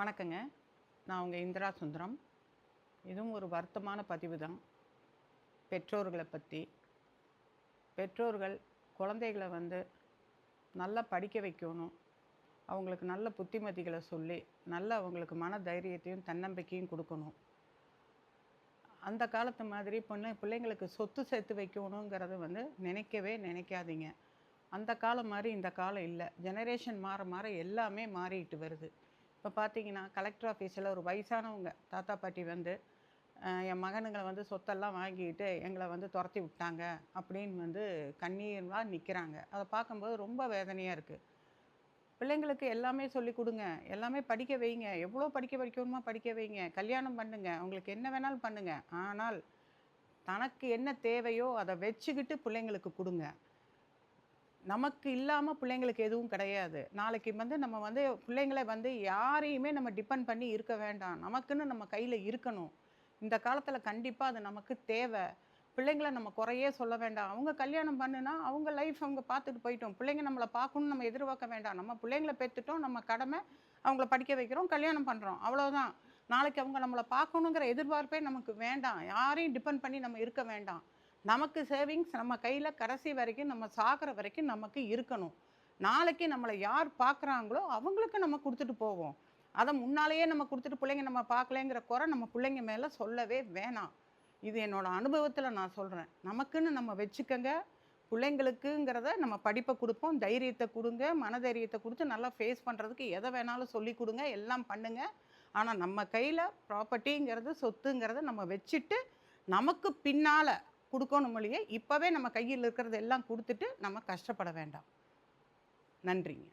வணக்கங்க. நான் உங்க இந்திரா சுந்தரம். இதுவும் ஒரு வருத்தமான பதிவு தான். பெற்றோர்கள பத்தி. பெற்றோர்கள் குழந்தைகள நல்லா படிக்க வைக்கணும். அவங்களுக்கு நல்ல புத்திமதிகள சொல்லி, நல்ல அவங்களுக்கு மன தைரியத்தையும், தன்னம்பிக்கையும் குடுக்கணும். அந்த காலத்து மாதிரி பிள்ளைங்களுக்கு சொத்து சேர்த்து வைக்கணுங்கிறத நினைக்கவே நினைக்காதீங்க. அந்த காலம் மாரி இந்த காலம் இல்ல. ஜெனரேஷன் மாற மாற எல்லாமே மாறிட்டு வருது. இப்போ பார்த்தீங்கன்னா, கலெக்டர் ஆஃபீஸில ஒரு வயசானவங்க தாத்தா, பாட்டி என் மகனுங்கள சொத்தெல்லாம் வாங்கிட்டு எங்கள தொரத்தி விட்டாங்க அப்படின்னு கண்ணீரா நிக்கிறாங்க. அத பார்க்கும்போது ரொம்ப வேதனையா இருக்கு. பிள்ளைங்களுக்கு எல்லாமே சொல்லிக் குடுங்க. எல்லாமே படிக்க வைங்க. எவ்வளோ படிக்க வைக்கணுமோ படிக்க வைங்க. கல்யாணம் பண்ணுங்க. அவங்களுக்கு என்ன வேணாலும் பண்ணுங்க. ஆனால், தனக்கு என்ன தேவையோ அத வச்சுக்கிட்டு பிள்ளைங்களுக்கு குடுங்க. நமக்கு இல்லாம பிள்ளைங்களுக்கு எதுவும் கிடையாது. நாளைக்கு நம்ம பிள்ளைங்கள யாரையுமே நம்ம டிபெண்ட் பண்ணி இருக்க வேண்டாம். நமக்குன்னு நம்ம கையில இருக்கணும். இந்த காலத்தில கண்டிப்பா அது நமக்கு தேவ. பிள்ளைங்கள நம்ம குறையே சொல்ல வேண்டாம். அவங்க கல்யாணம் பண்ணுனா, அவங்க லைஃப் அவங்க பார்த்துட்டு போயிட்டும். பிள்ளைங்க நம்மள பார்க்கணும்னு நம்ம எதிர்பார்க்க வேண்டாம். நம்ம பிள்ளைங்கள பெத்துட்டோம். நம்ம கடமை அவங்கள படிக்க வைக்கிறோம், கல்யாணம் பண்றோம். அவ்வளோதான். நாளைக்கு அவங்க நம்மள பார்க்கணுங்கிற எதிர்பார்ப்பே நமக்கு வேண்டாம். யாரையும் டிபெண்ட் பண்ணி நம்ம இருக்க வேண்டாம். நமக்கு சேவிங்ஸ் நம்ம கையில கடைசி வரைக்கும் நம்ம சாகுற வரைக்கும் நமக்கு இருக்கணும். நாளைக்கு நம்மள யார் பார்க்குறாங்களோ, அவங்களுக்கு நம்ம குடுத்துட்டு போவோம். அத முன்னாலேயே நம்ம குடுத்துட்டு பிள்ளைங்க நம்ம பார்க்கலங்கிற குறை நம்ம பிள்ளைங்க மேல சொல்லவே வேணாம். இது என்னோட அனுபவத்தில நான் சொல்றேன். நமக்குன்னு நம்ம வச்சுக்கங்க. பிள்ளைங்களுக்குங்கிறத நம்ம படிப்ப குடுப்போம். தைரியத்த குடுங்க. மனதைரியத்த குடுத்து நல்லா ஃபேஸ் பண்றதுக்கு எத வேணாலும் சொல்லிக் குடுங்க. எல்லாம் பண்ணுங்க. ஆனா நம்ம கையில ப்ராப்பர்ட்டிங்கிறது, சொத்துங்கிறத நம்ம வச்சுட்டு, நமக்கு பின்னால குடுக்கணும் ஒழிய, இப்பவே நம்ம கையில் இருக்கிறது எல்லாம் குடுத்துட்டு நம்ம கஷ்டப்பட வேண்டாம். நன்றிங்க.